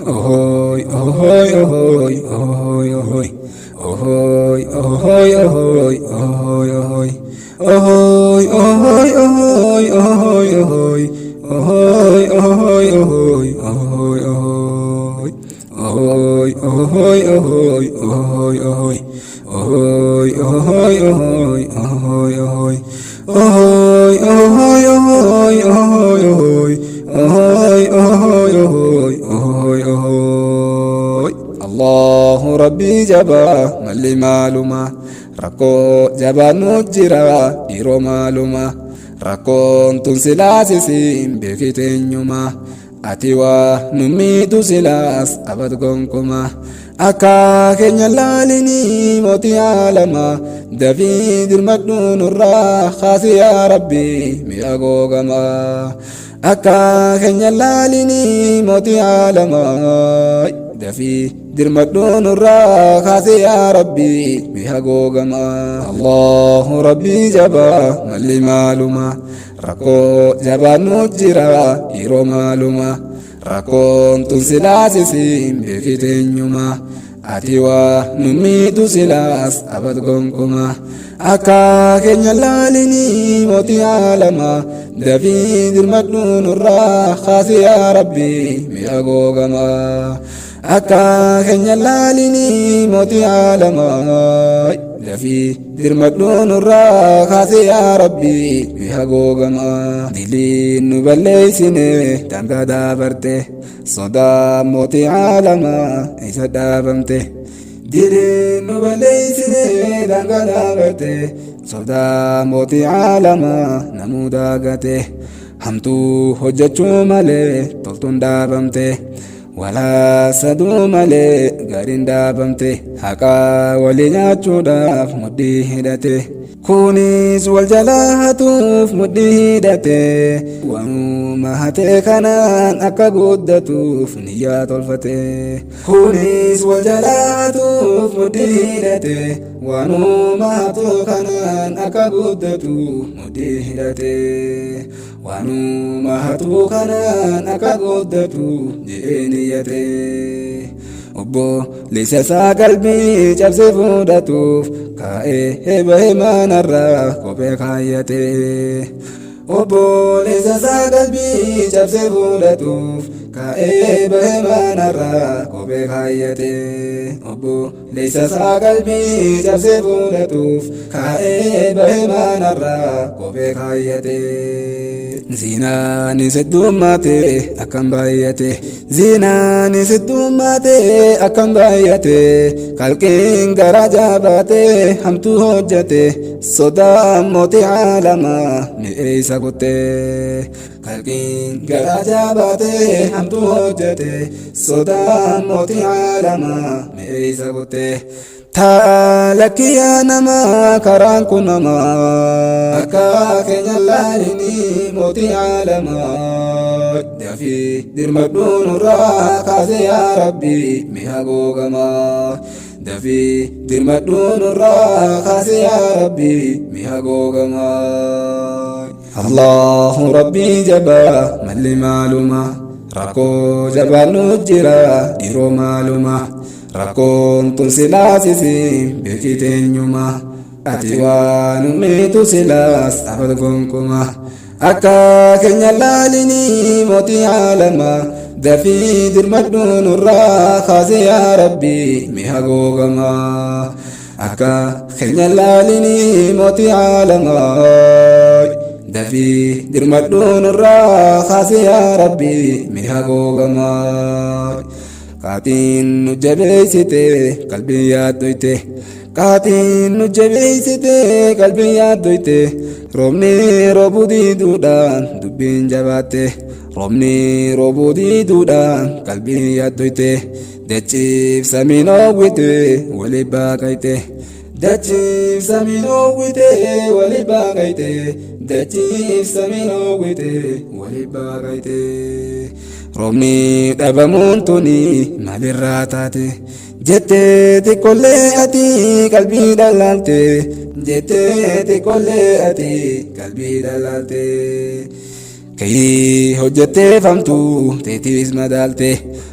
Ahoy, ahoy, ahoy, ahoy, ahoy. Ahoy, ahoy, ahoy, ahoy, ahoy. Ahoy, ahoy, ahoy, ahoy, ahoy. Ahoy, ahoy, ahoy, ahoy, ahoy. Ahoy, ahoy, ahoy, ahoy, ahoy. Ahoy, ahoy, ahoy, ahoy, ahoy. Ahoy, ahoy, ahoy, ahoy, ahoy. Ahoy, ahoy, ahoy, ahoy, ahoy. Allahu Rabbi jaba malli maaluma rakkoo jabaannu jira dhiiroo maaluma rakkoon tun silaasisiin beekiteenyuma ati waa nu miidhu silaas abad gonkuma akka keenya laalinii mootii aalama dafii dirmadhu nurraa kaasi yaa Rabbi mi'a googama akka keenya laalinii mootii aalama dafii dirmadhu nurraa kaasi yaa Rabbi mi'a googama Allahu Rabbi jaba malli maaluma rakkoo jabaannu jira dhiiroo maaluma rakkoon tun silaasisiin beekiteenyuma ati waa nu miidhu silaas abad gonkuma akka keenya laalinii mootii aalama dafii dirmadhu nurraa kaasi yaa Rabbi mi'a googama akka keenya laalinii mootii aalama dafii dirmadhu nurraa kaasi yaa Rabbi mi'a googama diliin nu balleeysine daangaa daabarte sodaa mootii aalama isa dhaabamte diliin nu balleeysine daangaa daabarte sodaa mootii aalama namuu daagate hamtuu hojjechuu malee toltuun dhaabamte walaa saduu malee gaariin dhaabamte haqaa walii nyaachuudhaaf mudhii hidhate kunis wal jalaa hatuuf mudhii hidhate waanuma hatee kanaan akka guddatuuf niyyaa tolfate kunis wal jalaa hatuuf mudhii hidhate waanuma hatee kanaan akka guddatuuf mudhii hidhate waanuma hatee kanaan akka guddatuuf jedhee niyyate obboleessa isaa qalbii cabsee fudhatuuf kaa'ee bahee manarraa kophee kaayyate obboleessa isaa qalbii cabsee fudhatuuf kaa'ee bahee manarraa kophee kaayyate obboleessa isaa qalbii cabsee fudhatuuf kaa'ee bahee manarraa kophee kaayyate zinaanis heddummaate akkam baay'ate zinaanis heddummaate akkam baay'ate kalqiin garaa jabaate hamtuu hojjate sodaa mootii aalama mi'ee isa kutte kalqiin garaa jabaate hamtuu hojjate sodaa mootii aalama mi'ee isa kutte Talakkiyaa namaa karaan kun namaa akka keenya laalinii mootii aalamaa dafii dirmadhu nurraa kaase yaa Rabbi mi'a googama dafii dirmadhu nurraa kaase yaa Rabbi mi'a googama Allahu Rabbi jabaa malli maaluma rakkoo jabaannu jira dhiiroo maaluma rakkoon tun silaasisiin beekiteenyuma ati waan miidhu silaas abad gonkuma akka keenya laalinii mootii aalama dafii dirmadhu nurraa kaase yaa Rabbi mi'a googama akka keenya laalinii mootii aalama dafii dirmadhu nurraa kaase yaa Rabbi mi'a googama Kaatiin nu jabeessite qalbii yaaddoyte Kaatiin nu jabeessite qalbii yaaddoyte roobni roobuu diiduudhaan dubbiin jabaatte roobni roobuu diiduudhaan qalbii yaaddoyte dachiif samiin oowwite walii baaqayte dachiif samiin oowwite walii baaqayte dachiif samiin oowwite walii baaqayte roobni dhabamuun tuni maalirraa taate jettee xiqqollee ati qalbii dhalaalte jettee xiqqollee ati qalbii dhalaalte kayii hojjettee famtuu teetiis madaalte